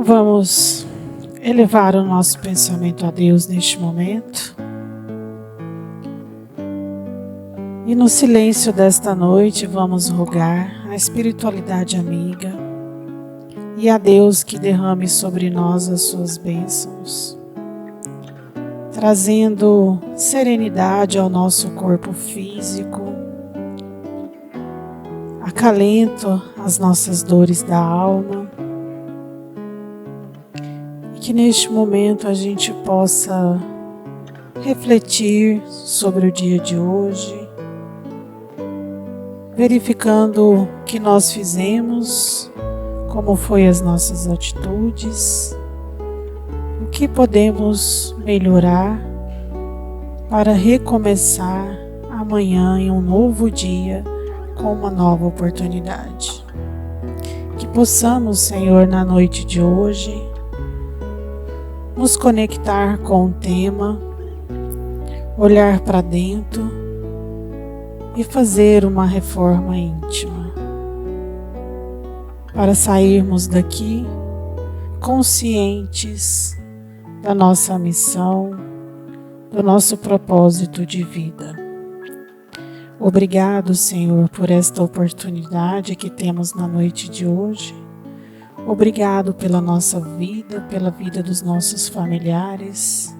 Então vamos elevar o nosso pensamento a Deus neste momento. E no silêncio desta noite vamos rogar a espiritualidade amiga e a Deus que derrame sobre nós as suas bênçãos, trazendo serenidade ao nosso corpo físico, acalento às nossas dores da alma, e que neste momento a gente possa refletir sobre o dia de hoje, verificando o que nós fizemos, como foi as nossas atitudes, o que podemos melhorar para recomeçar amanhã em um novo dia com uma nova oportunidade. Que possamos, Senhor, na noite de hoje, nos conectar com o tema, olhar para dentro e fazer uma reforma íntima, para sairmos daqui conscientes da nossa missão, do nosso propósito de vida. Obrigado, Senhor, por esta oportunidade que temos na noite de hoje. Obrigado pela nossa vida, pela vida dos nossos familiares,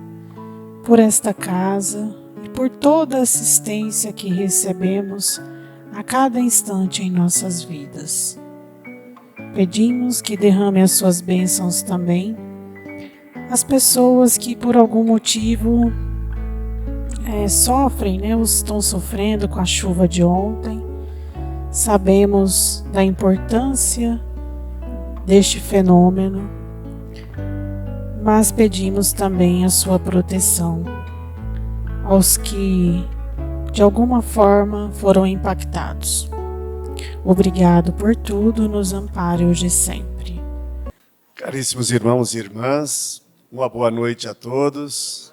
por esta casa e por toda a assistência que recebemos a cada instante em nossas vidas. Pedimos que derrame as suas bênçãos também às pessoas que por algum motivo sofrem, ou estão sofrendo com a chuva de ontem. Sabemos da importância deste fenômeno, mas pedimos também a sua proteção aos que de alguma forma foram impactados. Obrigado por tudo, nos ampare hoje e sempre. Caríssimos irmãos e irmãs, uma boa noite a todos.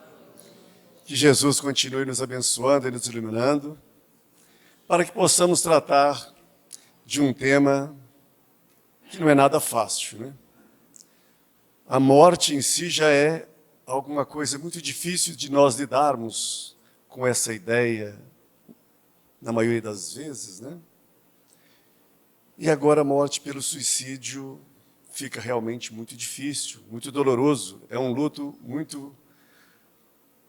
Que Jesus continue nos abençoando e nos iluminando, para que possamos tratar de um tema que não é nada fácil, né? A morte em si já é alguma coisa muito difícil de nós lidarmos com essa ideia, na maioria das vezes, né? E agora a morte pelo suicídio fica realmente muito difícil, muito doloroso. É um luto muito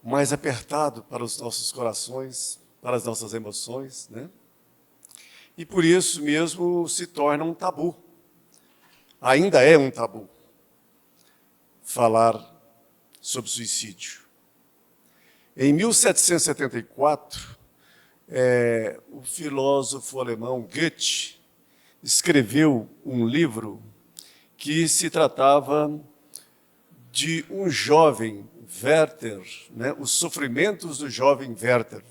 mais apertado para os nossos corações, para as nossas emoções, né? E por isso mesmo se torna um tabu. Ainda é um tabu falar sobre suicídio. Em 1774, o filósofo alemão Goethe escreveu um livro que se tratava de um jovem Werther, né? Os sofrimentos do jovem Werther.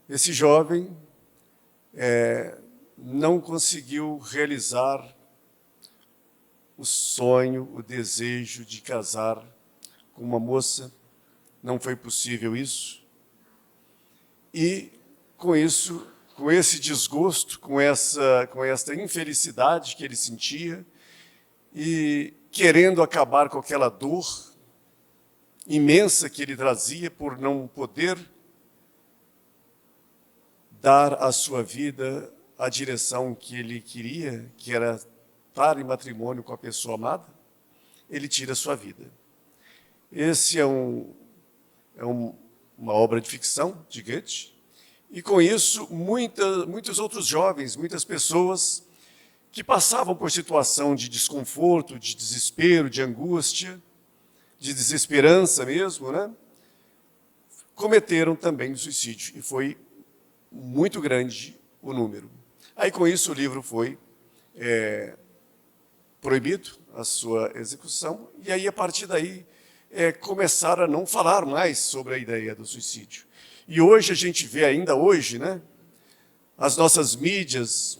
Esse jovem não conseguiu realizar o sonho, o desejo de casar com uma moça, não foi possível isso. E com isso, com esse desgosto, com esta infelicidade que ele sentia, e querendo acabar com aquela dor imensa que ele trazia por não poder dar à sua vida a direção que ele queria, que era estar em matrimônio com a pessoa amada, ele tira a sua vida. Esse é uma obra de ficção de Goethe, e com isso muitos outros jovens, muitas pessoas que passavam por situação de desconforto, de desespero, de angústia, de desesperança mesmo, né? Cometeram também o suicídio, e foi muito grande o número. Aí com isso o livro foi proibido, a sua execução, e aí a partir daí começaram a não falar mais sobre a ideia do suicídio. E hoje a gente vê ainda hoje, né, as nossas mídias,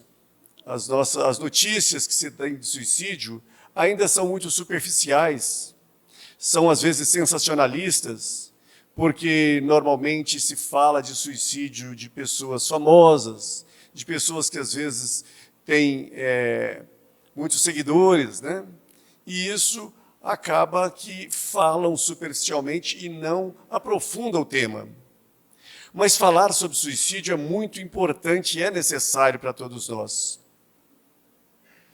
as notícias que se têm de suicídio ainda são muito superficiais, são às vezes sensacionalistas, porque normalmente se fala de suicídio de pessoas famosas, de pessoas que às vezes têm muitos seguidores, né? e isso acaba que falam superficialmente e não aprofundam o tema. Mas falar sobre suicídio é muito importante e é necessário para todos nós.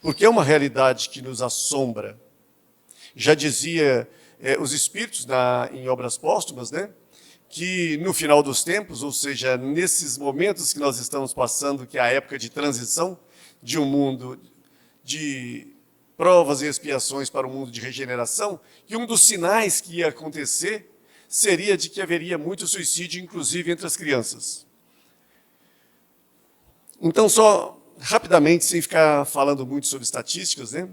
Porque é uma realidade que nos assombra. Já dizia os Espíritos em Obras Póstumas, né, que no final dos tempos, ou seja, nesses momentos que nós estamos passando, que é a época de transição de um mundo de provas e expiações para um mundo de regeneração, que um dos sinais que ia acontecer seria de que haveria muito suicídio, inclusive entre as crianças. Então, só rapidamente, sem ficar falando muito sobre estatísticas, né?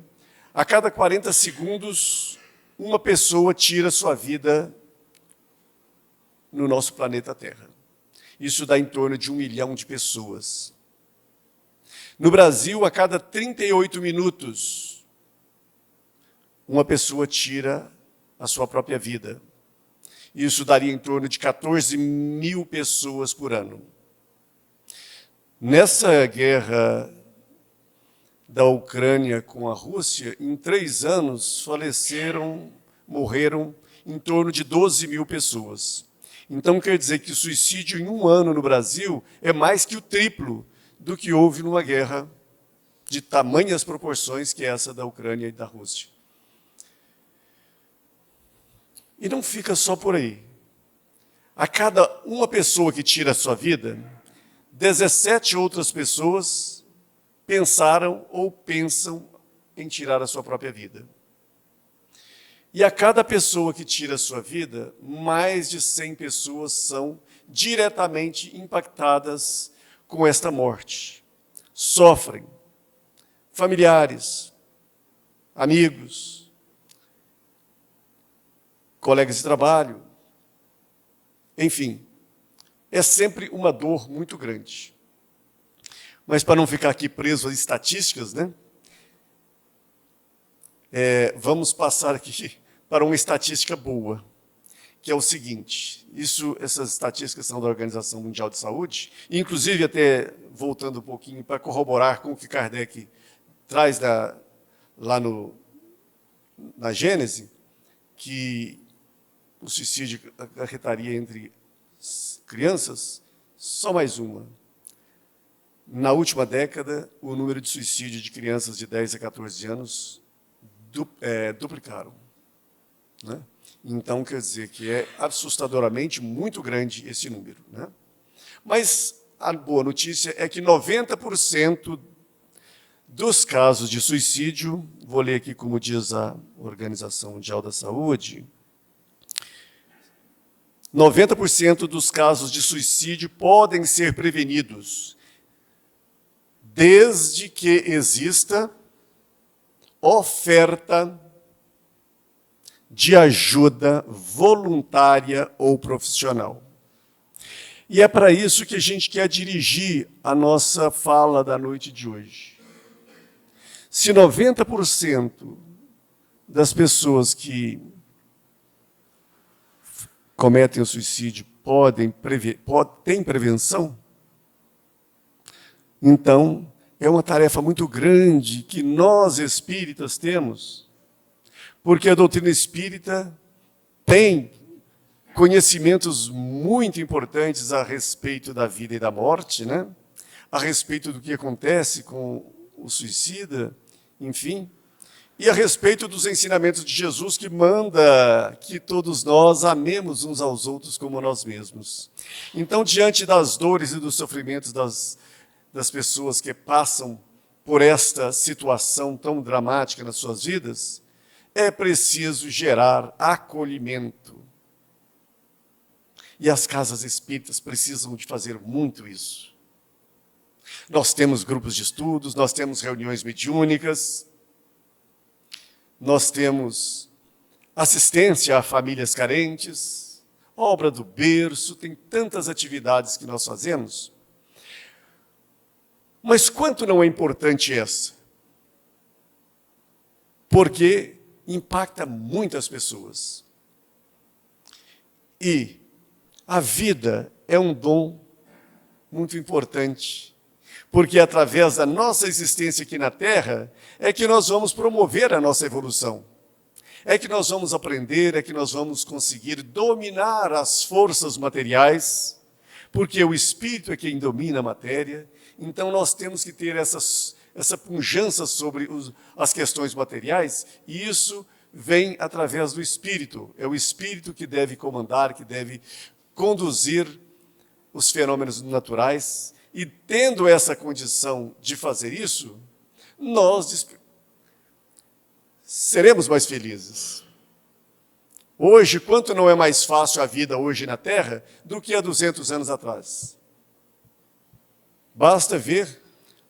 A cada 40 segundos, uma pessoa tira sua vida no nosso planeta Terra. Isso dá em torno de 1 milhão de pessoas. No Brasil, a cada 38 minutos, uma pessoa tira a sua própria vida. Isso daria em torno de 14 mil pessoas por ano. Nessa guerra da Ucrânia com a Rússia, em 3 anos morreram em torno de 12 mil pessoas. Então quer dizer que o suicídio em 1 ano no Brasil é mais que o triplo do que houve numa guerra de tamanhas proporções que é essa da Ucrânia e da Rússia. E não fica só por aí. A cada uma pessoa que tira a sua vida, 17 outras pessoas pensaram ou pensam em tirar a sua própria vida. E a cada pessoa que tira a sua vida, mais de 100 pessoas são diretamente impactadas com esta morte. Sofrem. Familiares, amigos, colegas de trabalho, enfim, é sempre uma dor muito grande. Mas para não ficar aqui preso às estatísticas, né? Vamos passar aqui para uma estatística boa, que é o seguinte, essas estatísticas são da Organização Mundial de Saúde, e inclusive até voltando um pouquinho para corroborar com o que Kardec traz lá na Gênese, que o suicídio acarretaria entre crianças, só mais uma. Na última década, o número de suicídio de crianças de 10 a 14 anos duplicaram. Né? Então, quer dizer que é assustadoramente muito grande esse número. Né? Mas a boa notícia é que 90% dos casos de suicídio, vou ler aqui como diz a Organização Mundial da Saúde, 90% dos casos de suicídio podem ser prevenidos, desde que exista oferta de ajuda voluntária ou profissional. E é para isso que a gente quer dirigir a nossa fala da noite de hoje. Se 90% das pessoas que cometem o suicídio têm prevenção, então é uma tarefa muito grande que nós espíritas temos, porque a doutrina espírita tem conhecimentos muito importantes a respeito da vida e da morte, né? A respeito do que acontece com o suicida, enfim, e a respeito dos ensinamentos de Jesus que manda que todos nós amemos uns aos outros como nós mesmos. Então, diante das dores e dos sofrimentos das pessoas que passam por esta situação tão dramática nas suas vidas, é preciso gerar acolhimento. E as casas espíritas precisam de fazer muito isso. Nós temos grupos de estudos, nós temos reuniões mediúnicas, nós temos assistência a famílias carentes, obra do berço, tem tantas atividades que nós fazemos. Mas quanto não é importante essa? Porque impacta muitas pessoas. E a vida é um dom muito importante, porque através da nossa existência aqui na Terra é que nós vamos promover a nossa evolução. é que nós vamos aprender, é que nós vamos conseguir dominar as forças materiais, porque o espírito é quem domina a matéria. Então nós temos que ter essa pujança sobre as questões materiais, e isso vem através do espírito. É o espírito que deve comandar, que deve conduzir os fenômenos naturais, e tendo essa condição de fazer isso, nós seremos mais felizes. Hoje, quanto não é mais fácil a vida hoje na Terra do que há 200 anos atrás? Basta ver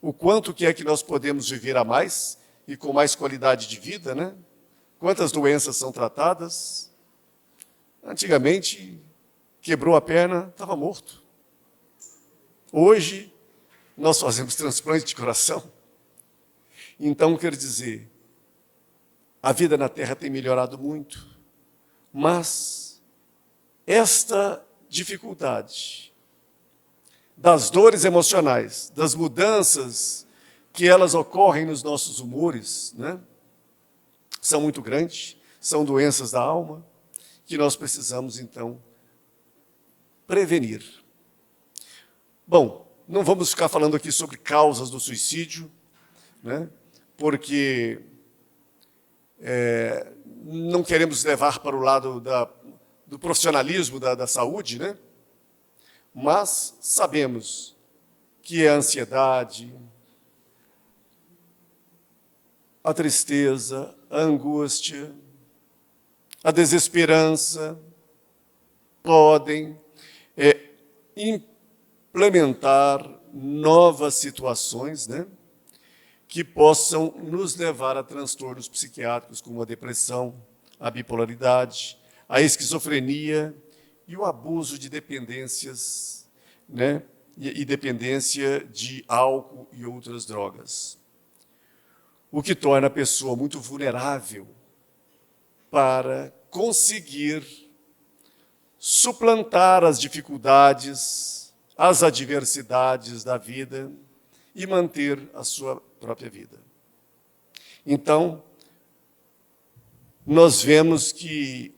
o quanto que é que nós podemos viver a mais e com mais qualidade de vida, né? Quantas doenças são tratadas. Antigamente, quebrou a perna, estava morto. Hoje, nós fazemos transplante de coração. Então, quero dizer, a vida na Terra tem melhorado muito, mas esta dificuldade das dores emocionais, das mudanças que elas ocorrem nos nossos humores, né, são muito grandes, são doenças da alma, que nós precisamos, então, prevenir. Bom, não vamos ficar falando aqui sobre causas do suicídio, né, porque não queremos levar para o lado do profissionalismo da saúde, né? Mas sabemos que a ansiedade, a tristeza, a angústia, a desesperança podem implementar novas situações, né, que possam nos levar a transtornos psiquiátricos como a depressão, a bipolaridade, a esquizofrenia e o abuso de dependências, né, e dependência de álcool e outras drogas. O que torna a pessoa muito vulnerável para conseguir suplantar as dificuldades, as adversidades da vida e manter a sua própria vida. Então, nós vemos que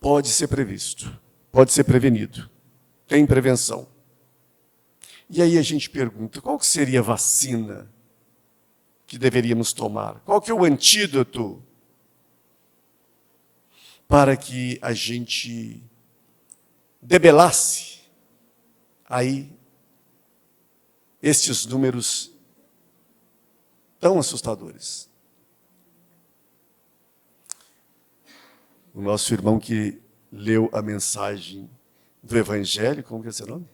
pode ser previsto, pode ser prevenido, tem prevenção. E aí a gente pergunta, qual que seria a vacina que deveríamos tomar? Qual que é o antídoto para que a gente debelasse aí estes números tão assustadores? O nosso irmão que leu a mensagem do Evangelho, como que é seu nome?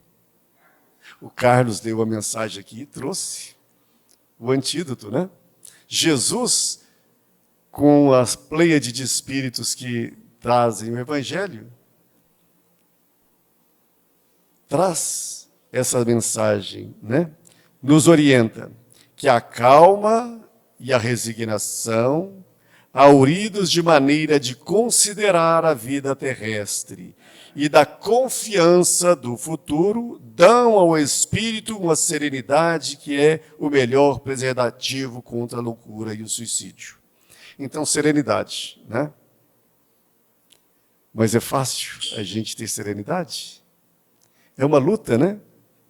O Carlos leu a mensagem aqui e trouxe o antídoto, né? Jesus, com as pleiade de espíritos que trazem o Evangelho, traz essa mensagem, né? Nos orienta que a calma e a resignação, auridos de maneira de considerar a vida terrestre e da confiança do futuro, dão ao espírito uma serenidade que é o melhor preservativo contra a loucura e o suicídio. Então, serenidade, né? Mas é fácil a gente ter serenidade? É uma luta, né?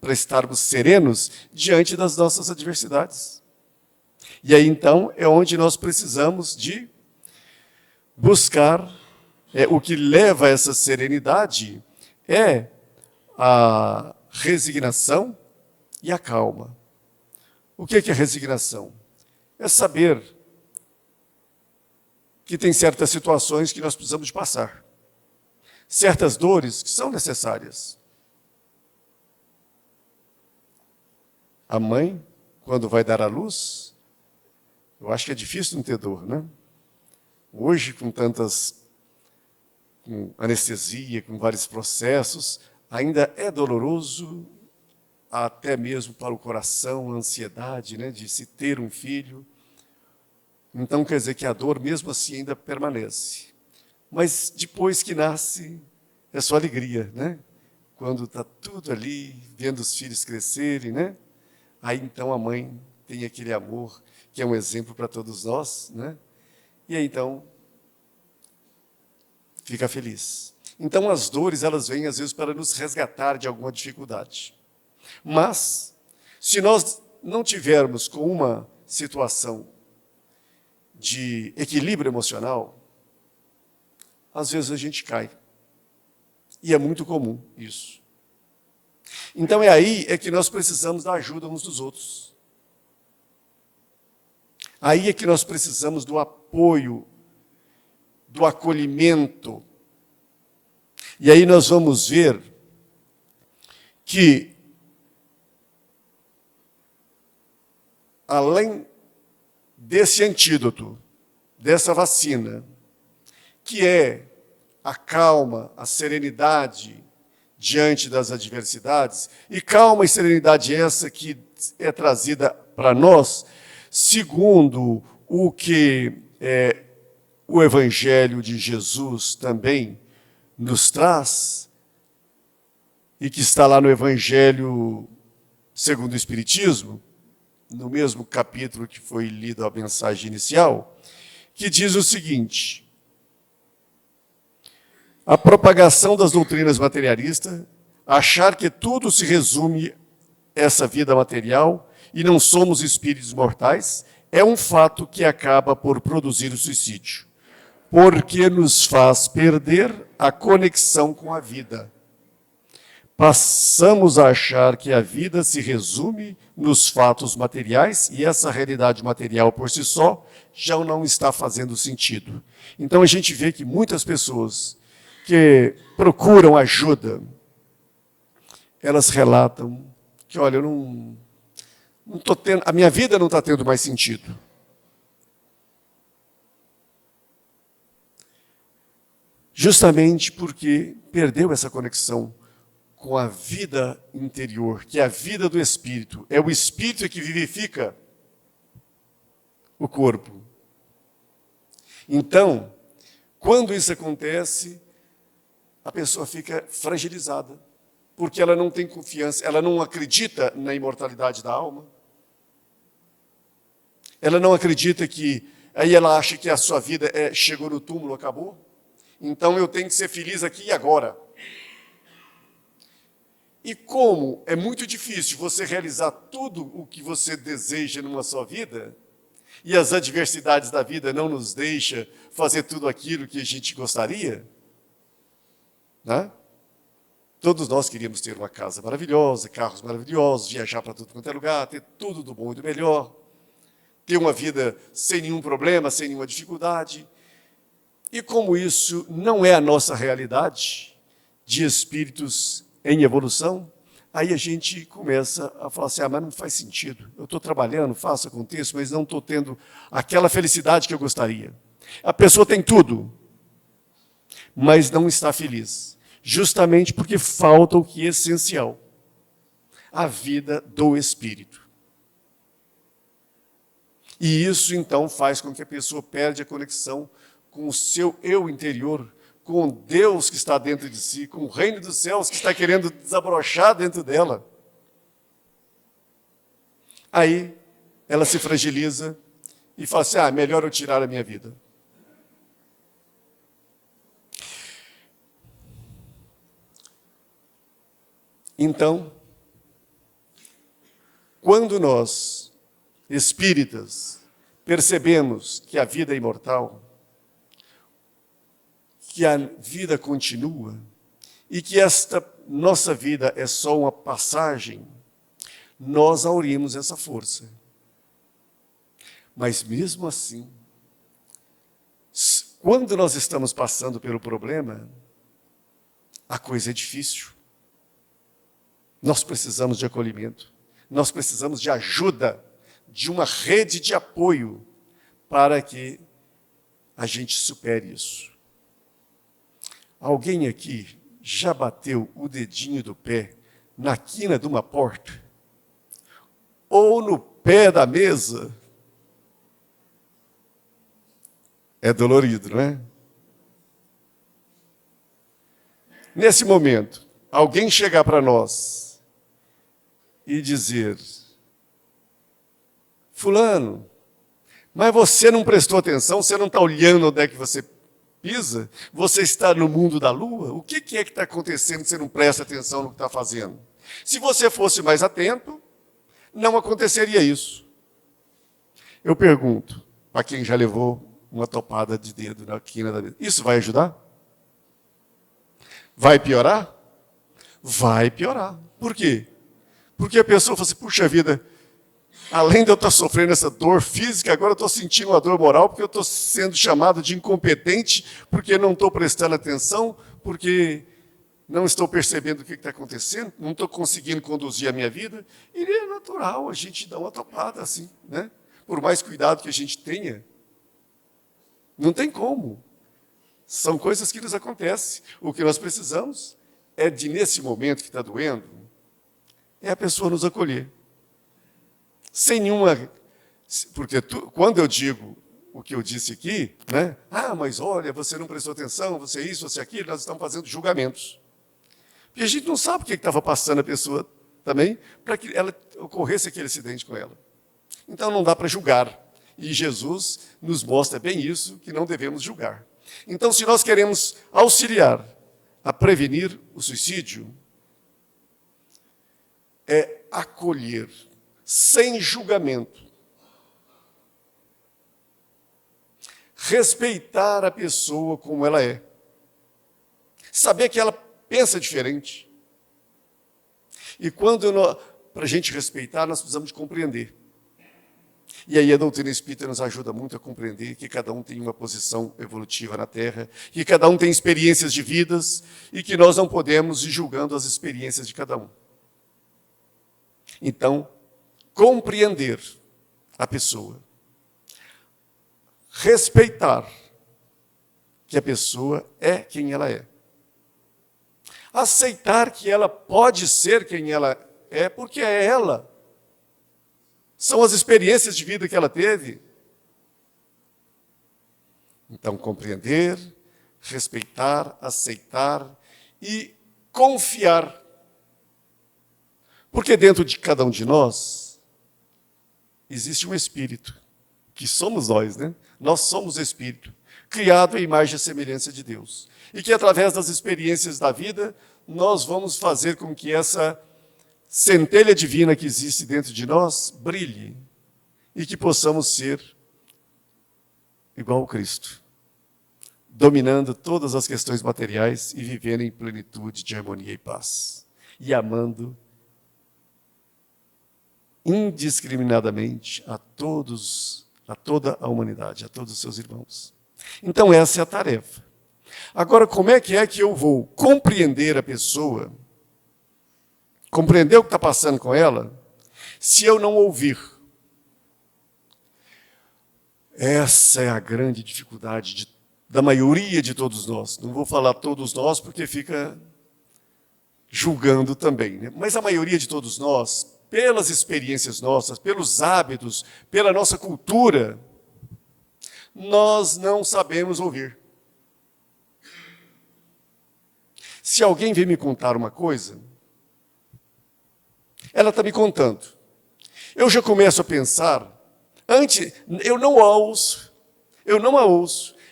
Para estarmos serenos diante das nossas adversidades. E aí, então, é onde nós precisamos de buscar o que leva a essa serenidade é a resignação e a calma. O que é a resignação? É saber que tem certas situações que nós precisamos de passar. Certas dores que são necessárias. A mãe, quando vai dar à luz, eu acho que é difícil não ter dor, né? Hoje, com anestesia, com vários processos, ainda é doloroso, até mesmo para o coração, a ansiedade, né, de se ter um filho. Então, quer dizer que a dor, mesmo assim, ainda permanece. Mas depois que nasce, é só alegria, né? Quando está tudo ali, vendo os filhos crescerem, né? Aí, então, a mãe tem aquele amor que é um exemplo para todos nós, né? E aí, então, fica feliz. Então, as dores, elas vêm, às vezes, para nos resgatar de alguma dificuldade. Mas, se nós não tivermos com uma situação de equilíbrio emocional, às vezes a gente cai. E é muito comum isso. Então, é aí que nós precisamos da ajuda uns dos outros. Aí é que nós precisamos do apoio, do acolhimento. E aí nós vamos ver que, além desse antídoto, dessa vacina, que é a calma, a serenidade diante das adversidades, e calma e serenidade essa que é trazida para nós, segundo o que o Evangelho de Jesus também nos traz, e que está lá no Evangelho segundo o Espiritismo, no mesmo capítulo que foi lido a mensagem inicial, que diz o seguinte: a propagação das doutrinas materialistas, achar que tudo se resume a essa vida material e não somos espíritos mortais, é um fato que acaba por produzir o suicídio, porque nos faz perder a conexão com a vida. Passamos a achar que a vida se resume nos fatos materiais e essa realidade material por si só já não está fazendo sentido. Então a gente vê que muitas pessoas que procuram ajuda, elas relatam que, olha, eu não tô tendo, a minha vida não está tendo mais sentido. Justamente porque perdeu essa conexão com a vida interior, que é a vida do Espírito. É o Espírito que vivifica o corpo. Então, quando isso acontece, a pessoa fica fragilizada, porque ela não tem confiança, ela não acredita na imortalidade da alma, ela não acredita que, aí ela acha que a sua vida chegou no túmulo, acabou, então eu tenho que ser feliz aqui e agora. E como é muito difícil você realizar tudo o que você deseja numa sua vida, e as adversidades da vida não nos deixam fazer tudo aquilo que a gente gostaria, né? Todos nós queríamos ter uma casa maravilhosa, carros maravilhosos, viajar para tudo quanto é lugar, ter tudo do bom e do melhor, ter uma vida sem nenhum problema, sem nenhuma dificuldade. E como isso não é a nossa realidade de espíritos em evolução, aí a gente começa a falar assim, mas não faz sentido. Eu estou trabalhando, faço, aconteço, mas não estou tendo aquela felicidade que eu gostaria. A pessoa tem tudo, mas não está feliz. Justamente porque falta o que é essencial, a vida do Espírito. E isso, então, faz com que a pessoa perde a conexão com o seu eu interior, com Deus que está dentro de si, com o reino dos céus que está querendo desabrochar dentro dela. Aí, ela se fragiliza e fala assim, melhor eu tirar a minha vida. Então, quando nós, espíritas, percebemos que a vida é imortal, que a vida continua e que esta nossa vida é só uma passagem, nós aurimos essa força. Mas mesmo assim, quando nós estamos passando pelo problema, a coisa é difícil. Nós precisamos de acolhimento, nós precisamos de ajuda, de uma rede de apoio para que a gente supere isso. Alguém aqui já bateu o dedinho do pé na quina de uma porta? Ou no pé da mesa? É dolorido, não é? Nesse momento, alguém chegar para nós e dizer, fulano, Mas você não prestou atenção, você não está olhando onde é que você pisa, você está no mundo da lua, o que é que está acontecendo que você não presta atenção no que está fazendo? Se você fosse mais atento, não aconteceria isso. Eu pergunto, para quem já levou uma topada de dedo na quina da mesa, isso vai ajudar? Vai piorar? Vai piorar. Por quê? Porque a pessoa fala assim, puxa vida, além de eu estar sofrendo essa dor física, agora eu estou sentindo uma dor moral, porque eu estou sendo chamado de incompetente, porque não estou prestando atenção, porque não estou percebendo o que está acontecendo, não estou conseguindo conduzir a minha vida. E é natural a gente dar uma topada assim, né? Por mais cuidado que a gente tenha, não tem como. São coisas que nos acontecem. O que nós precisamos é de, nesse momento que está doendo, é a pessoa nos acolher. Sem nenhuma... Porque quando eu digo o que eu disse aqui, né? Ah, mas olha, você não prestou atenção, você isso, você aquilo, nós estamos fazendo julgamentos. Porque a gente não sabe o que estava passando a pessoa também, para que ela ocorresse aquele acidente com ela. Então não dá para julgar. E Jesus nos mostra bem isso, que não devemos julgar. Então, se nós queremos auxiliar a prevenir o suicídio, é acolher, sem julgamento. Respeitar a pessoa como ela é. Saber que ela pensa diferente. E para a gente respeitar, nós precisamos de compreender. E aí a doutrina espírita nos ajuda muito a compreender que cada um tem uma posição evolutiva na Terra, que cada um tem experiências de vidas e que nós não podemos ir julgando as experiências de cada um. Então, compreender a pessoa, respeitar que a pessoa é quem ela é, aceitar que ela pode ser quem ela é, porque é ela. São as experiências de vida que ela teve. Então, compreender, respeitar, aceitar e confiar. Porque dentro de cada um de nós existe um espírito, que somos nós, né? Nós somos espírito, criado à imagem e semelhança de Deus. E que através das experiências da vida, nós vamos fazer com que essa centelha divina que existe dentro de nós brilhe e que possamos ser igual ao Cristo, dominando todas as questões materiais e vivendo em plenitude de harmonia e paz, e amando indiscriminadamente a toda a humanidade, a todos os seus irmãos. Então essa é a tarefa. Agora, como é que eu vou compreender a pessoa, compreender o que está passando com ela, se eu não ouvir? Essa é a grande dificuldade da maioria de todos nós. Não vou falar todos nós, porque fica julgando também, né? Mas a maioria de todos nós, pelas experiências nossas, pelos hábitos, pela nossa cultura, nós não sabemos ouvir. Se alguém vem me contar uma coisa, ela está me contando. Eu já começo a pensar, eu não a ouço,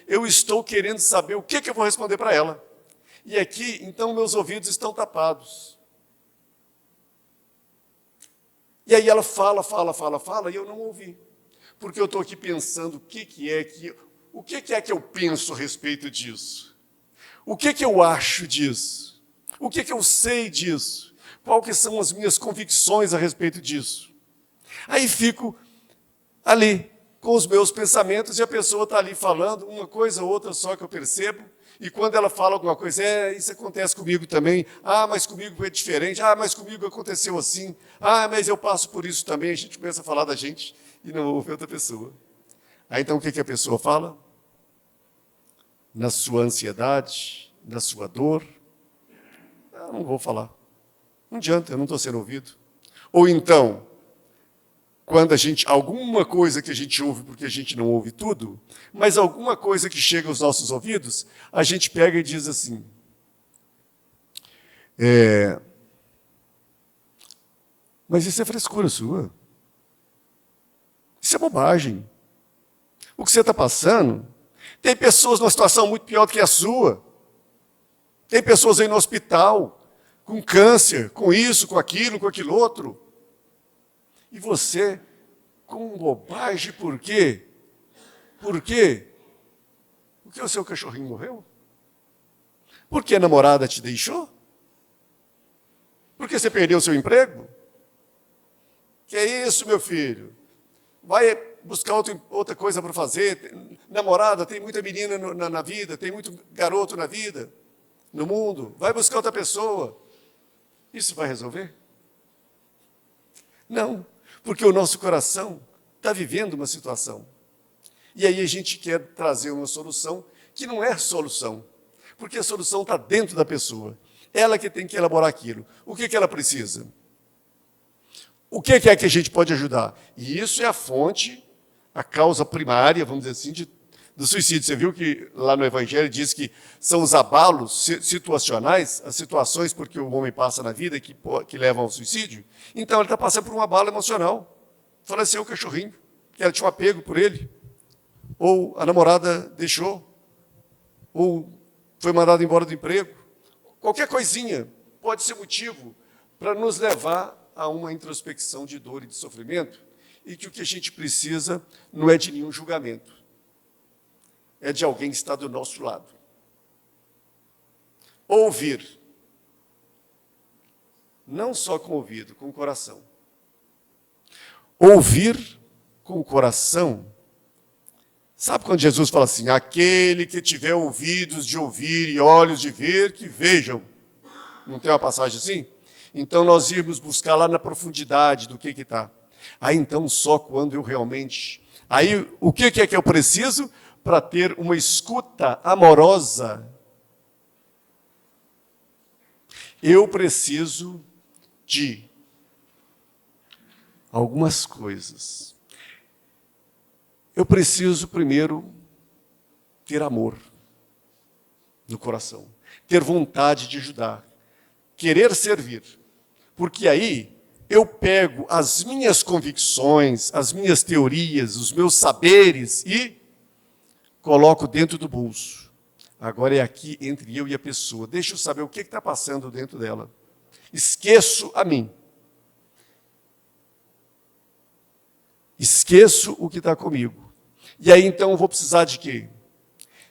eu estou querendo saber o que eu vou responder para ela. E aqui, então, meus ouvidos estão tapados. E aí ela fala, e eu não ouvi. Porque eu estou aqui pensando o que é que eu penso a respeito disso. O que eu acho disso? O que eu sei disso? Quais que são as minhas convicções a respeito disso? Aí fico ali com os meus pensamentos e a pessoa está ali falando uma coisa ou outra só que eu percebo. E quando ela fala alguma coisa, isso acontece comigo também. Ah, mas comigo é diferente. Ah, mas comigo aconteceu assim. Ah, mas eu passo por isso também. A gente começa a falar da gente e não ouve outra pessoa. Aí então o que a pessoa fala? Na sua ansiedade, na sua dor. Eu não vou falar. Não adianta, eu não estou sendo ouvido. Ou então, quando alguma coisa que a gente ouve, porque a gente não ouve tudo, mas alguma coisa que chega aos nossos ouvidos, a gente pega e diz assim, mas isso é frescura sua. Isso é bobagem. o que você está passando. Tem pessoas numa situação muito pior do que a sua. Tem pessoas aí no hospital, com câncer, com isso, com aquilo outro. E você, com bobagem, por quê? Por quê? Porque o seu cachorrinho morreu? Porque a namorada te deixou? Porque você perdeu o seu emprego? Que é isso, meu filho? Vai buscar outra coisa para fazer. Namorada, tem muita menina na vida, tem muito garoto na vida, no mundo. Vai buscar outra pessoa. Isso vai resolver? Não, porque o nosso coração está vivendo uma situação. E aí a gente quer trazer uma solução que não é solução, porque a solução está dentro da pessoa. Ela que tem que elaborar aquilo. O que ela precisa? O que é que a gente pode ajudar? E isso é a fonte, a causa primária, vamos dizer assim, do suicídio. Você viu que lá no Evangelho diz que são os abalos situacionais, as situações por que o homem passa na vida que levam ao suicídio? Então ele está passando por um abalo emocional. Faleceu o cachorrinho, que ela tinha um apego por ele. Ou a namorada deixou, ou foi mandado embora do emprego. Qualquer coisinha pode ser motivo para nos levar a uma introspecção de dor e de sofrimento, e que o que a gente precisa não é de nenhum julgamento, é de alguém que está do nosso lado. Ouvir, não só com o ouvido, com o coração. Ouvir com o coração. Sabe quando Jesus fala assim, aquele que tiver ouvidos de ouvir e olhos de ver, que vejam. Não tem uma passagem assim? Então nós íamos buscar lá na profundidade do que está. Aí então só quando eu realmente... Aí o que é que eu preciso para ter uma escuta amorosa? Eu preciso de algumas coisas. Eu preciso, primeiro, ter amor no coração, ter vontade de ajudar, querer servir, porque aí eu pego as minhas convicções, as minhas teorias, os meus saberes e coloco dentro do bolso. Agora é aqui entre eu e a pessoa. Deixa eu saber o que está passando dentro dela. Esqueço a mim. Esqueço o que está comigo. E aí, então, eu vou precisar de quê?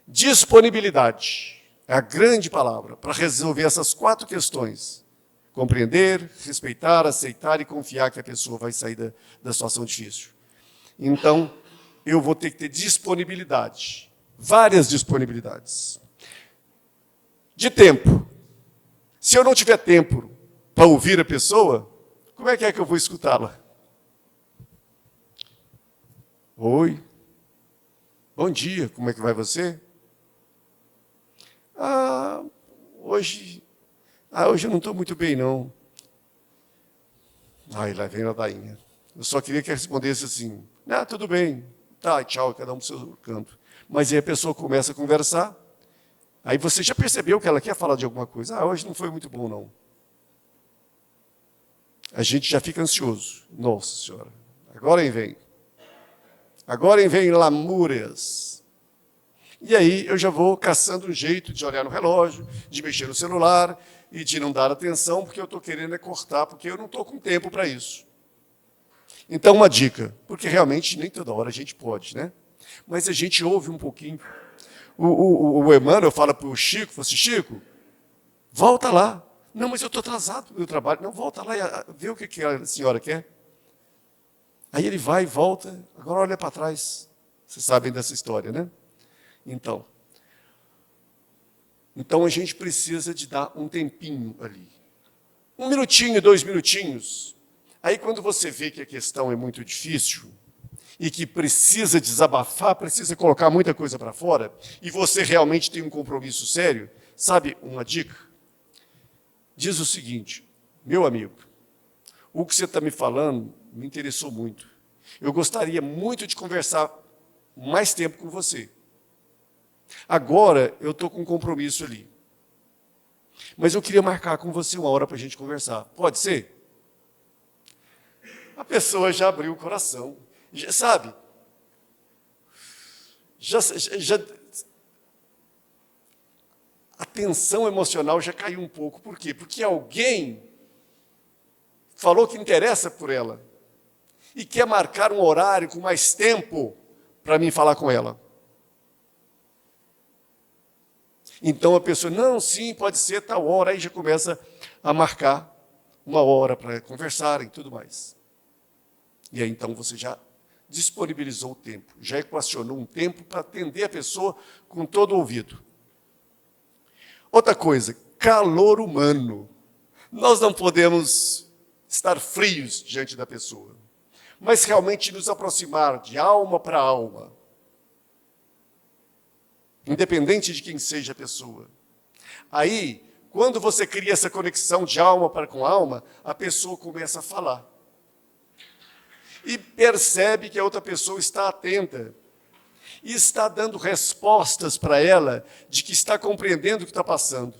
Disponibilidade. É a grande palavra para resolver essas 4 questões. Compreender, respeitar, aceitar e confiar que a pessoa vai sair da situação difícil. Então, eu vou ter que ter disponibilidade. Várias disponibilidades. De tempo. Se eu não tiver tempo para ouvir a pessoa, como é que eu vou escutá-la? Oi. Bom dia, como é que vai você? Hoje eu não estou muito bem, não. Lá vem a ladainha. Eu só queria que respondesse assim, tudo bem, tá, tchau, cada um para o seu canto. Mas aí a pessoa começa a conversar, aí você já percebeu que ela quer falar de alguma coisa. Hoje não foi muito bom, não. A gente já fica ansioso. Nossa Senhora, agora vem. Agora vem lamúrias. E aí eu já vou caçando um jeito de olhar no relógio, de mexer no celular e de não dar atenção, porque eu estou querendo cortar, porque eu não estou com tempo para isso. Então, uma dica, porque realmente nem toda hora a gente pode, né? Mas a gente ouve um pouquinho. O Emmanuel fala para o Chico, fala assim, Chico, volta lá. Não, mas eu estou atrasado no meu trabalho. Não, volta lá e vê o que a senhora quer. Aí ele vai e volta, agora olha para trás. Vocês sabem dessa história, né? Então a gente precisa de dar um tempinho ali. 1 minutinho, 2 minutinhos. Aí quando você vê que a questão é muito difícil e que precisa desabafar, precisa colocar muita coisa para fora, e você realmente tem um compromisso sério, sabe uma dica? Diz o seguinte, meu amigo, o que você está me falando me interessou muito. Eu gostaria muito de conversar mais tempo com você. Agora eu estou com um compromisso ali. Mas eu queria marcar com você uma hora para a gente conversar. Pode ser? A pessoa já abriu o coração. Já sabe? a tensão emocional já caiu um pouco. Por quê? Porque alguém falou que interessa por ela e quer marcar um horário com mais tempo para mim falar com ela. Então a pessoa, não, sim, pode ser tal hora, aí já começa a marcar uma hora para conversarem e tudo mais. E aí então você já disponibilizou o tempo, já equacionou um tempo para atender a pessoa com todo o ouvido. Outra coisa, calor humano. Nós não podemos estar frios diante da pessoa, mas realmente nos aproximar de alma para alma, independente de quem seja a pessoa. Aí, quando você cria essa conexão de alma para com alma, a pessoa começa a falar. E percebe que a outra pessoa está atenta. E está dando respostas para ela de que está compreendendo o que está passando.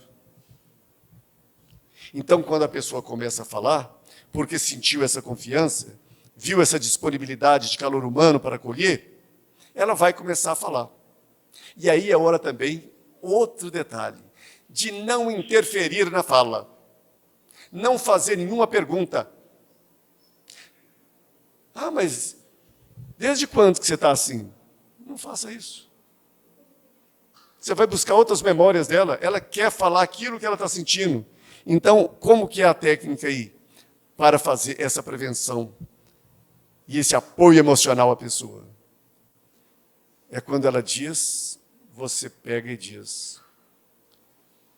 Então, quando a pessoa começa a falar, porque sentiu essa confiança, viu essa disponibilidade de calor humano para acolher, ela vai começar a falar. E aí é hora também, outro detalhe, de não interferir na fala. Não fazer nenhuma pergunta. Ah, mas desde quando que você está assim? Não faça isso. Você vai buscar outras memórias dela, ela quer falar aquilo que ela está sentindo. Então, como que é a técnica aí para fazer essa prevenção e esse apoio emocional à pessoa? É quando ela diz, você pega e diz.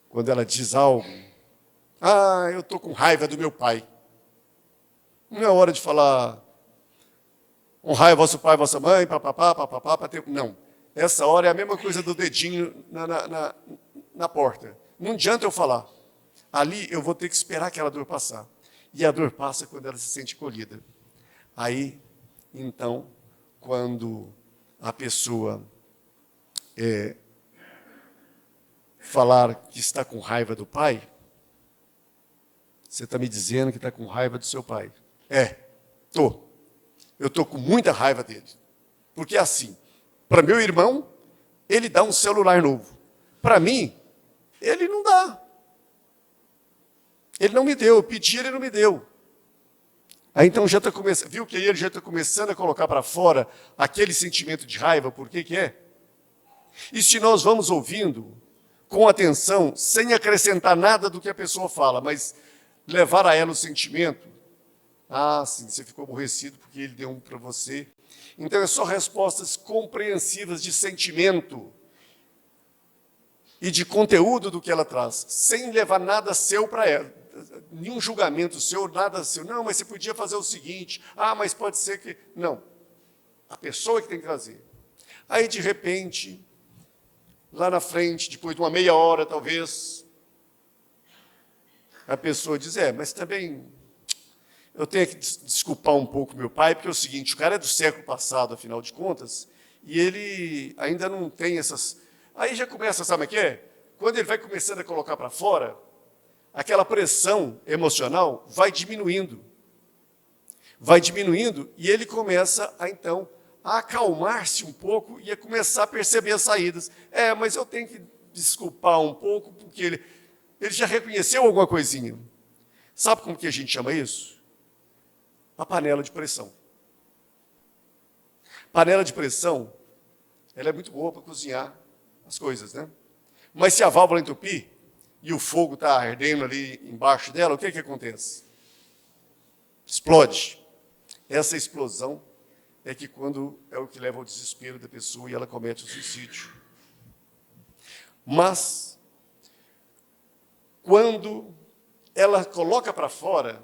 Quando ela diz algo, ah, eu estou com raiva do meu pai. Não é hora de falar, honrai vosso pai e vossa mãe, papapá, papapá, não. Essa hora é a mesma coisa do dedinho na porta. Não adianta eu falar. Ali eu vou ter que esperar aquela dor passar. E a dor passa quando ela se sente colhida. Aí, então, quando a pessoa falar que está com raiva do pai, você está me dizendo que está com raiva do seu pai. Estou. Eu estou com muita raiva dele. Porque é assim, para meu irmão, ele dá um celular novo. Para mim, ele não dá. Ele não me deu, eu pedi, ele não me deu. Aí então já está começando, viu que aí ele já está começando a colocar para fora aquele sentimento de raiva, por que é? E se nós vamos ouvindo com atenção, sem acrescentar nada do que a pessoa fala, mas levar a ela o sentimento, ah, sim, você ficou aborrecido porque ele deu um para você. Então é só respostas compreensivas de sentimento e de conteúdo do que ela traz, sem levar nada seu para ela. Nenhum julgamento seu, nada seu. Não, mas você podia fazer o seguinte. Ah, mas pode ser que... Não. A pessoa que tem que trazer. Aí, de repente, lá na frente, depois de uma meia hora, talvez, a pessoa diz, mas também eu tenho que desculpar um pouco meu pai, porque é o seguinte, o cara é do século passado, afinal de contas, e ele ainda não tem essas... Aí já começa, sabe o que é? Quando ele vai começando a colocar para fora, aquela pressão emocional vai diminuindo. Vai diminuindo e ele começa, então, a acalmar-se um pouco e a começar a perceber as saídas. Mas eu tenho que desculpar um pouco, porque ele já reconheceu alguma coisinha. Sabe como que a gente chama isso? A panela de pressão. Panela de pressão, ela é muito boa para cozinhar as coisas, né? Mas se a válvula entupir, e o fogo está ardendo ali embaixo dela, o que acontece? Explode. Essa explosão é que quando é o que leva ao desespero da pessoa e ela comete o suicídio. Mas, quando ela coloca para fora,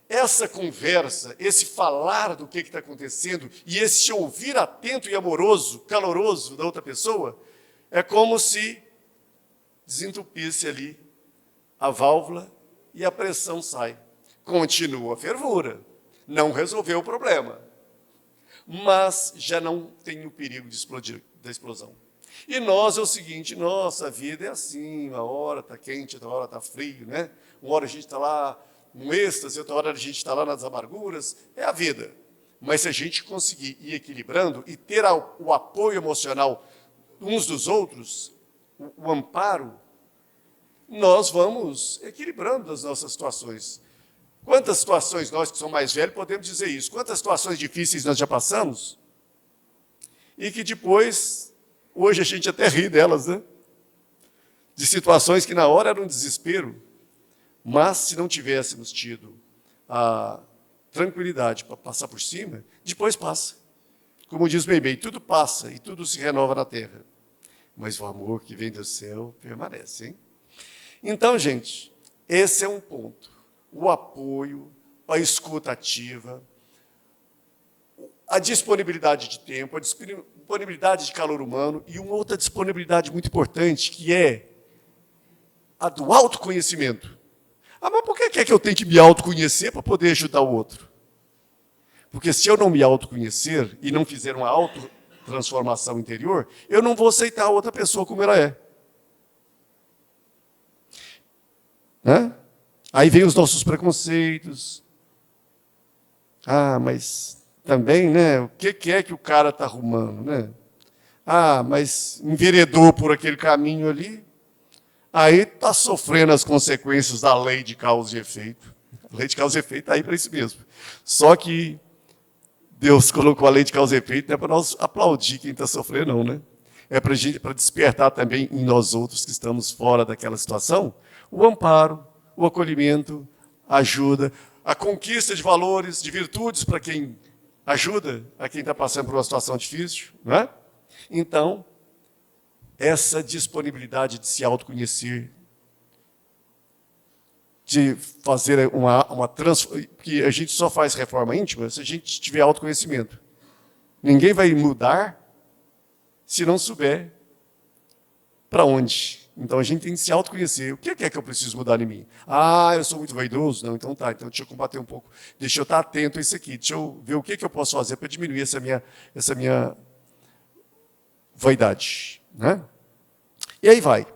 essa conversa, esse falar do que está acontecendo e esse ouvir atento e amoroso, caloroso da outra pessoa, é como se desentupisse ali a válvula e a pressão sai. Continua a fervura, não resolveu o problema, mas já não tem o perigo de explodir, da explosão. E nós é o seguinte, nossa vida é assim, uma hora está quente, outra hora está frio, né? Uma hora a gente está lá no êxtase, outra hora a gente está lá nas amarguras, é a vida. Mas se a gente conseguir ir equilibrando e ter o apoio emocional uns dos outros, o amparo, nós vamos equilibrando as nossas situações. Quantas situações, nós que somos mais velhos, podemos dizer isso? Quantas situações difíceis nós já passamos? E que depois, hoje a gente até ri delas, né? De situações que na hora eram um desespero, mas se não tivéssemos tido a tranquilidade para passar por cima, depois passa. Como diz Meimei, tudo passa e tudo se renova na terra. Mas o amor que vem do céu permanece, hein? Então, gente, esse é um ponto. O apoio, a escuta ativa, a disponibilidade de tempo, a disponibilidade de calor humano e uma outra disponibilidade muito importante, que é a do autoconhecimento. Ah, mas por que é que eu tenho que me autoconhecer para poder ajudar o outro? Porque se eu não me autoconhecer e não fizer uma autotransformação interior, eu não vou aceitar a outra pessoa como ela é. Né? Aí vem os nossos preconceitos. Ah, mas também, né? O que é que o cara está arrumando, né? Ah, mas enveredou por aquele caminho ali. Aí está sofrendo as consequências da lei de causa e efeito. A lei de causa e efeito está aí para isso mesmo. Só que Deus colocou a lei de causa e efeito não é para nós aplaudir quem está sofrendo, não, né? É para despertar também em nós outros que estamos fora daquela situação o amparo, o acolhimento, a ajuda, a conquista de valores, de virtudes para quem ajuda a quem está passando por uma situação difícil, não é? Então, essa disponibilidade de se autoconhecer, de fazer uma transformação, que a gente só faz reforma íntima se a gente tiver autoconhecimento. Ninguém vai mudar se não souber para onde. Então a gente tem que se autoconhecer. O que é que eu preciso mudar em mim? Ah, eu sou muito vaidoso? Não, então tá. Então deixa eu combater um pouco. Deixa eu estar atento a isso aqui. Deixa eu ver o que eu posso fazer para diminuir essa minha vaidade. Né? E aí vai.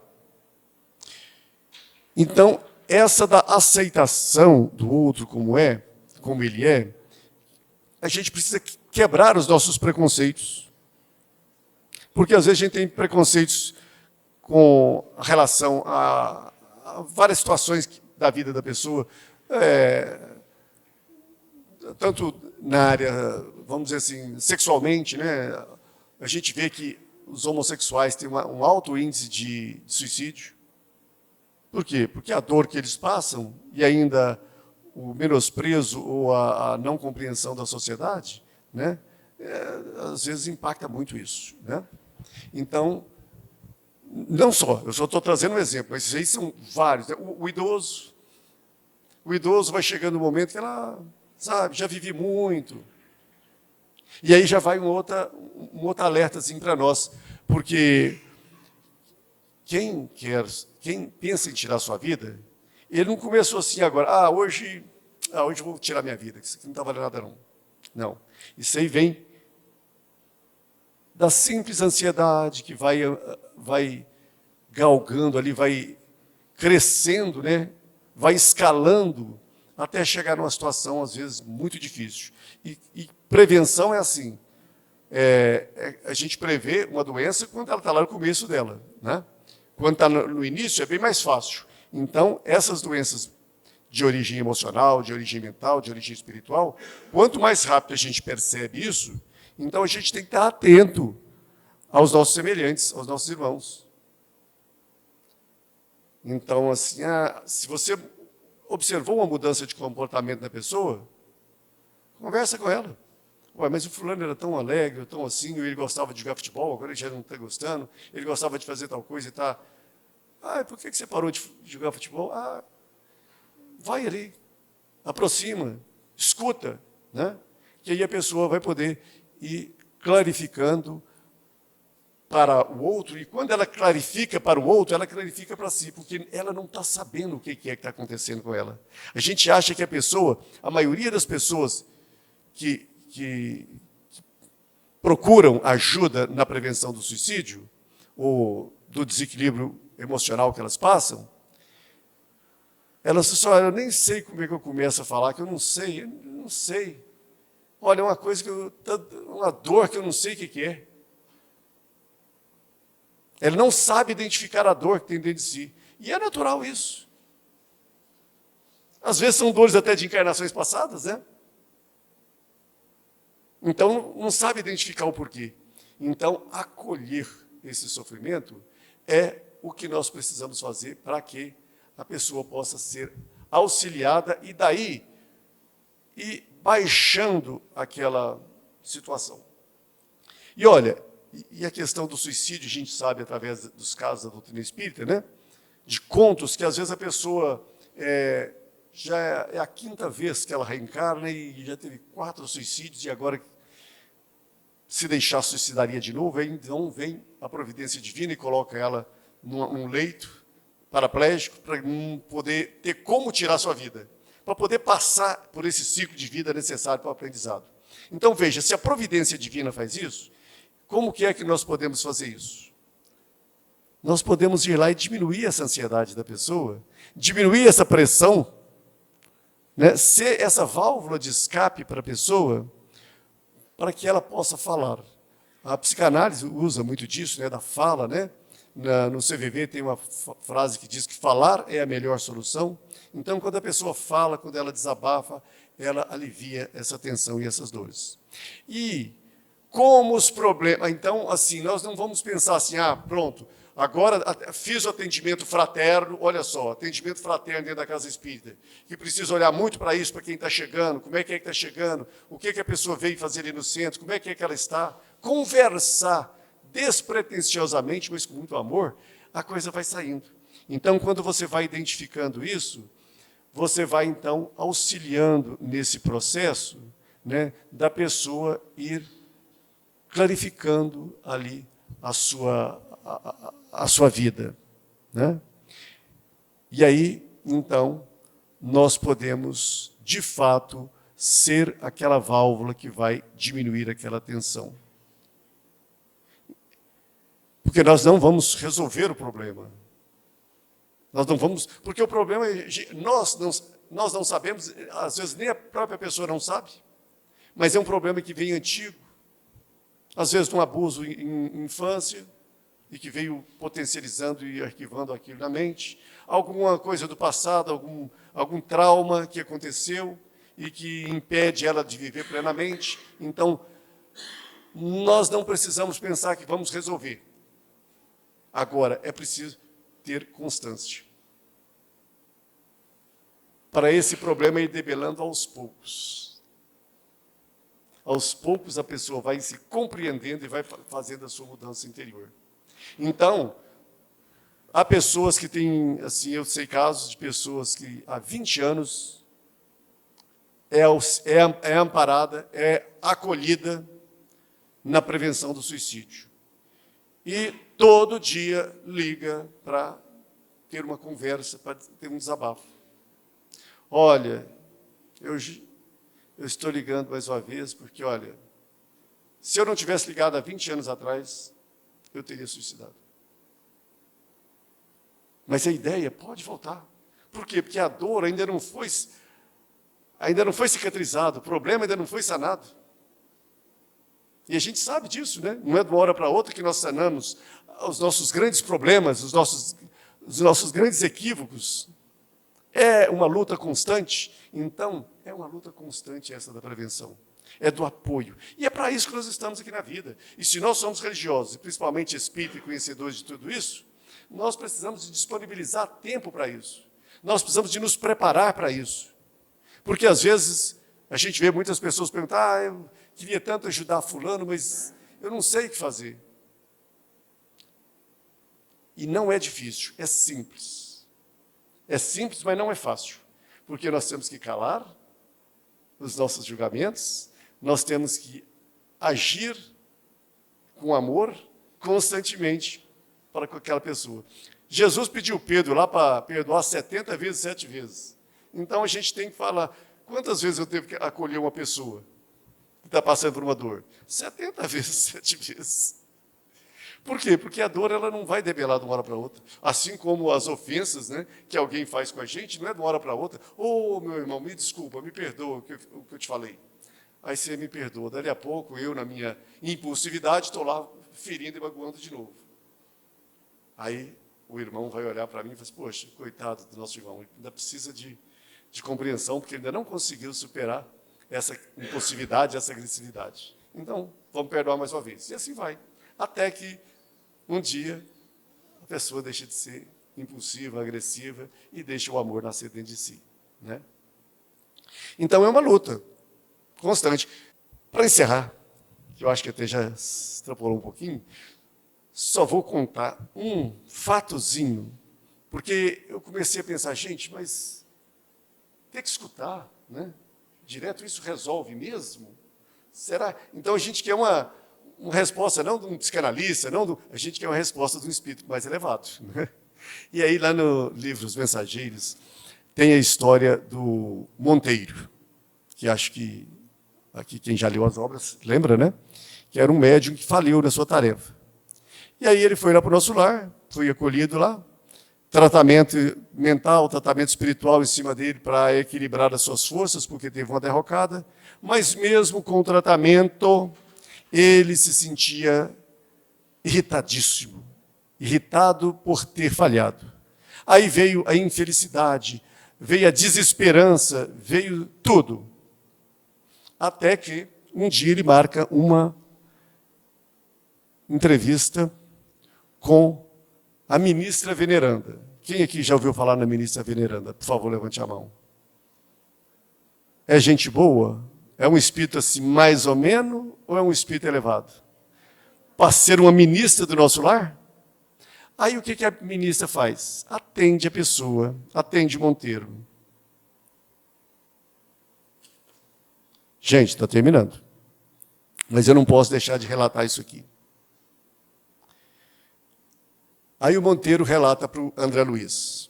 Então, essa da aceitação do outro como ele é, a gente precisa quebrar os nossos preconceitos. Porque às vezes a gente tem preconceitos com relação a várias situações da vida da pessoa, tanto na área, vamos dizer assim, sexualmente, né? A gente vê que os homossexuais têm um alto índice de suicídio. Por quê? Porque a dor que eles passam e ainda o menosprezo ou a não compreensão da sociedade, né? Às vezes impacta muito isso. Né? Então, não só, eu só estou trazendo um exemplo, mas esses aí são vários. Né? O idoso vai chegando um momento que ela, sabe, já vivi muito. E aí já vai um outro alertazinho para nós, porque quem pensa em tirar a sua vida, ele não começou assim agora, hoje eu vou tirar minha vida, isso aqui não está valendo nada não. Não, isso aí vem da simples ansiedade que vai galgando ali, vai crescendo, né? Vai escalando até chegar numa situação, às vezes, muito difícil. E prevenção é assim, a gente prevê uma doença quando ela está lá no começo dela, né? Quando está no início, é bem mais fácil. Então, essas doenças de origem emocional, de origem mental, de origem espiritual, quanto mais rápido a gente percebe isso, então a gente tem que estar atento aos nossos semelhantes, aos nossos irmãos. Então, assim, se você observou uma mudança de comportamento na pessoa, conversa com ela. Ué, mas o fulano era tão alegre, tão assim, ele gostava de jogar futebol, agora ele já não está gostando, ele gostava de fazer tal coisa e está... por que você parou de jogar futebol? Vai ali, aproxima, escuta, né? Que aí a pessoa vai poder ir clarificando para o outro, e quando ela clarifica para o outro, ela clarifica para si, porque ela não está sabendo o que é que está acontecendo com ela. A gente acha que a maioria das pessoas que procuram ajuda na prevenção do suicídio, ou do desequilíbrio emocional que elas passam, elas só, eu nem sei como é que eu começo a falar, que eu não sei. Olha, uma coisa uma dor que eu não sei o que é. Ele não sabe identificar a dor que tem dentro de si. E é natural isso. Às vezes são dores até de encarnações passadas, né? Então, não sabe identificar o porquê. Então, acolher esse sofrimento é o que nós precisamos fazer para que a pessoa possa ser auxiliada e daí ir baixando aquela situação. E olha, e a questão do suicídio, a gente sabe através dos casos da doutrina espírita, né? De contos que às vezes a pessoa já é a quinta vez que ela reencarna e já teve 4 suicídios e agora se deixar suicidaria de novo, aí então vem a providência divina e coloca ela num leito paraplégico para não poder ter como tirar sua vida, para poder passar por esse ciclo de vida necessário para o aprendizado. Então veja, se a providência divina faz isso, como que é que nós podemos fazer isso? Nós podemos ir lá e diminuir essa ansiedade da pessoa, diminuir essa pressão, né? Ser essa válvula de escape para a pessoa, para que ela possa falar. A psicanálise usa muito disso, né, da fala, né? No CVV tem uma frase que diz que falar é a melhor solução. Então, quando a pessoa fala, quando ela desabafa, ela alivia essa tensão e essas dores. E como os problemas... Então, assim, nós não vamos pensar assim, pronto, agora fiz o atendimento fraterno, olha só, atendimento fraterno dentro da casa espírita, que precisa olhar muito para isso, para quem está chegando, como é que está chegando, o que a pessoa veio fazer ali no centro, como é que ela está, conversar despretensiosamente, mas com muito amor, a coisa vai saindo. Então, quando você vai identificando isso, você vai, então, auxiliando nesse processo, né, da pessoa ir clarificando ali a sua vida, né? E aí, então, nós podemos, de fato, ser aquela válvula que vai diminuir aquela tensão. Porque nós não vamos resolver o problema. Nós não vamos, porque o problema é, nós não sabemos, às vezes nem a própria pessoa não sabe, mas é um problema que vem antigo, às vezes de um abuso em infância, e que veio potencializando e arquivando aquilo na mente, alguma coisa do passado, algum trauma que aconteceu e que impede ela de viver plenamente. Então, nós não precisamos pensar que vamos resolver. Agora, é preciso ter constância. Para esse problema ir debelando aos poucos. Aos poucos a pessoa vai se compreendendo e vai fazendo a sua mudança interior. Então, há pessoas que têm, assim, eu sei casos de pessoas que há 20 anos é amparada, é acolhida na prevenção do suicídio. E todo dia liga para ter uma conversa, para ter um desabafo. Olha, eu estou ligando mais uma vez, porque, olha, se eu não tivesse ligado há 20 anos atrás, eu teria suicidado. Mas a ideia pode voltar. Por quê? Porque a dor ainda não foi cicatrizada, o problema ainda não foi sanado. E a gente sabe disso, né? Não é de uma hora para outra que nós sanamos os nossos grandes problemas, os nossos grandes equívocos. É uma luta constante. Então, é uma luta constante essa da prevenção. É do apoio. E é para isso que nós estamos aqui na vida. E se nós somos religiosos, e principalmente espíritas e conhecedores de tudo isso, nós precisamos de disponibilizar tempo para isso. Nós precisamos de nos preparar para isso. Porque, às vezes, a gente vê muitas pessoas perguntar, eu queria tanto ajudar fulano, mas eu não sei o que fazer. E não é difícil, é simples. É simples, mas não é fácil. Porque nós temos que calar os nossos julgamentos, nós temos que agir com amor constantemente para com aquela pessoa. Jesus pediu Pedro lá para perdoar 70 vezes, 7 vezes. Então a gente tem que falar, quantas vezes eu tenho que acolher uma pessoa que está passando por uma dor? 70 vezes, 7 vezes. Por quê? Porque a dor ela não vai debelar de uma hora para outra. Assim como as ofensas, né, que alguém faz com a gente, não é de uma hora para outra. Ô, meu irmão, me desculpa, me perdoa o que eu te falei. Aí você me perdoa. Dali a pouco, eu, na minha impulsividade, estou lá ferindo e magoando de novo. Aí o irmão vai olhar para mim e falar assim, poxa, coitado do nosso irmão, ele ainda precisa de compreensão, porque ele ainda não conseguiu superar essa impulsividade, essa agressividade. Então, vamos perdoar mais uma vez. E assim vai. Até que um dia a pessoa deixa de ser impulsiva, agressiva e deixa o amor nascer dentro de si. Né? Então é uma luta constante. Para encerrar, que eu acho que até já extrapolou um pouquinho, só vou contar um fatozinho, porque eu comecei a pensar, gente, mas tem que escutar, né? Direto isso resolve mesmo? Será? Então a gente quer uma resposta não de um psicanalista, a gente quer uma resposta de um espírito mais elevado. Né? E aí lá no livro Os Mensageiros tem a história do Monteiro, que acho que aqui quem já leu as obras lembra, né? Que era um médium que faliu na sua tarefa. E aí ele foi lá para o nosso lar, foi acolhido lá, tratamento mental, tratamento espiritual em cima dele para equilibrar as suas forças, porque teve uma derrocada, mas mesmo com o tratamento, ele se sentia irritadíssimo, irritado por ter falhado. Aí veio a infelicidade, veio a desesperança, veio tudo. Até que um dia ele marca uma entrevista com a ministra veneranda. Quem aqui já ouviu falar na ministra veneranda? Por favor, levante a mão. É gente boa? É um espírito assim, mais ou menos, ou é um espírito elevado? Para ser uma ministra do nosso lar? Aí o que a ministra faz? Atende a pessoa, atende o Monteiro. Gente, está terminando. Mas eu não posso deixar de relatar isso aqui. Aí o Monteiro relata para o André Luiz,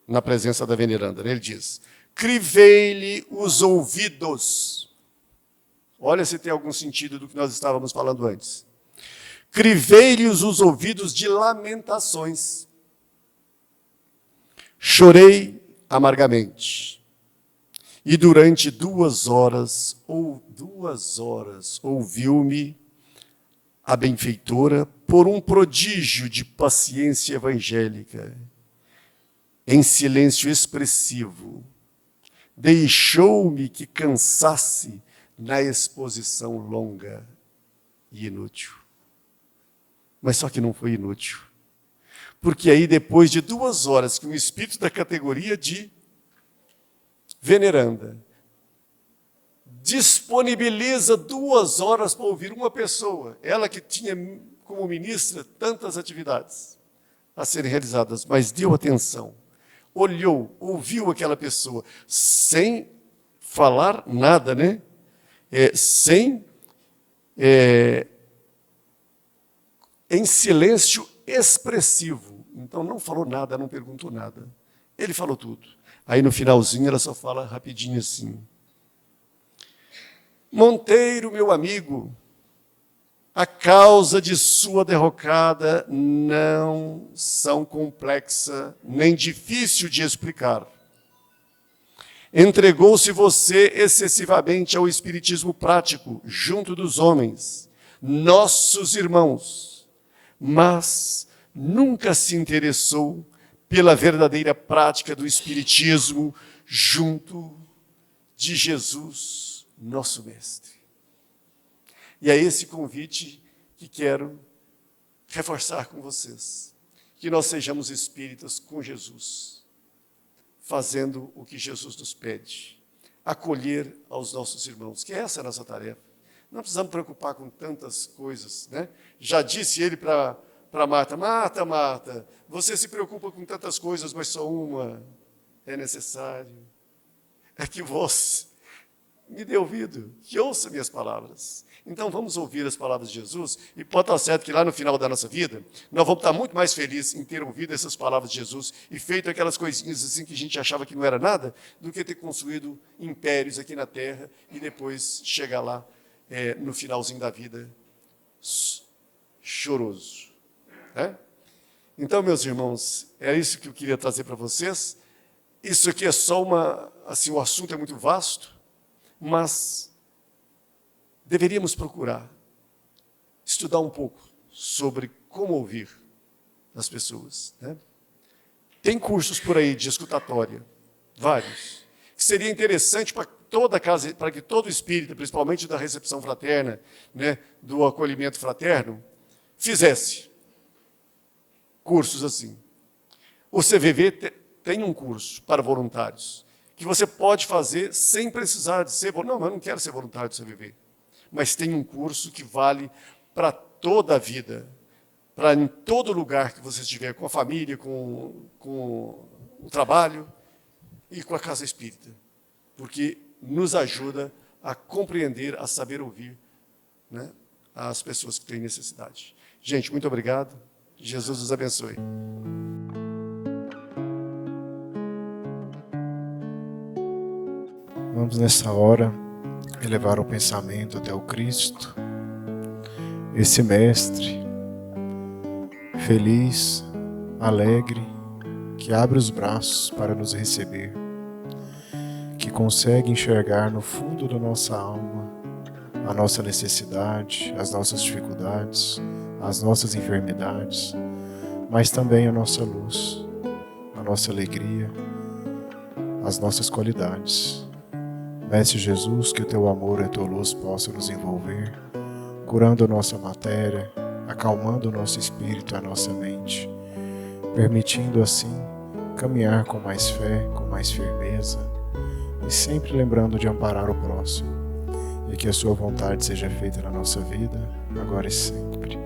na presença da veneranda, ele diz, crivei-lhe os ouvidos. Olha se tem algum sentido do que nós estávamos falando antes. Crivei-lhe os ouvidos de lamentações. Chorei amargamente. E durante 2 horas, ouviu-me a benfeitora por um prodígio de paciência evangélica, em silêncio expressivo, deixou-me que cansasse na exposição longa e inútil. Mas só que não foi inútil, porque aí depois de 2 horas que um espírito da categoria de veneranda disponibiliza 2 horas para ouvir uma pessoa, ela que tinha como ministra tantas atividades a serem realizadas, mas deu atenção, olhou, ouviu aquela pessoa, sem falar nada, né? Em silêncio expressivo. Então não falou nada, não perguntou nada. Ele falou tudo. Aí no finalzinho ela só fala rapidinho assim, Monteiro, meu amigo, a causa de sua derrocada não são complexa nem difícil de explicar. Entregou-se você excessivamente ao espiritismo prático, junto dos homens, nossos irmãos, mas nunca se interessou pela verdadeira prática do espiritismo junto de Jesus, nosso mestre. E é esse convite que quero reforçar com vocês, que nós sejamos espíritas com Jesus, fazendo o que Jesus nos pede, acolher aos nossos irmãos, que essa é a nossa tarefa. Não precisamos preocupar com tantas coisas, né? Já disse ele para Marta, Marta, você se preocupa com tantas coisas, mas só uma é necessário, é que você me dê ouvido, que ouça minhas palavras. Então vamos ouvir as palavras de Jesus, e pode estar certo que lá no final da nossa vida, nós vamos estar muito mais felizes em ter ouvido essas palavras de Jesus e feito aquelas coisinhas assim que a gente achava que não era nada, do que ter construído impérios aqui na terra e depois chegar lá no finalzinho da vida choroso. Né? Então, meus irmãos, é isso que eu queria trazer para vocês. Isso aqui é só o assunto é muito vasto, mas deveríamos procurar estudar um pouco sobre como ouvir as pessoas, né? Tem cursos por aí de escutatória, vários, que seria interessante para toda casa, para que todo espírita, principalmente da recepção fraterna, né, do acolhimento fraterno, fizesse cursos assim. O CVV tem um curso para voluntários, que você pode fazer sem precisar de ser voluntário. Não, eu não quero ser voluntário do CVV. Mas tem um curso que vale para toda a vida, para em todo lugar que você estiver, com a família, com o trabalho e com a casa espírita. Porque nos ajuda a compreender, a saber ouvir, né, as pessoas que têm necessidade. Gente, muito obrigado. Jesus os abençoe. Vamos nessa hora elevar o pensamento até o Cristo, esse Mestre feliz, alegre, que abre os braços para nos receber, que consegue enxergar no fundo da nossa alma a nossa necessidade, as nossas dificuldades, as nossas enfermidades, mas também a nossa luz, a nossa alegria, as nossas qualidades. Mestre Jesus, que o Teu amor e a Tua luz possam nos envolver, curando a nossa matéria, acalmando o nosso espírito e a nossa mente, permitindo assim caminhar com mais fé, com mais firmeza e sempre lembrando de amparar o próximo, e que a Sua vontade seja feita na nossa vida, agora e sempre.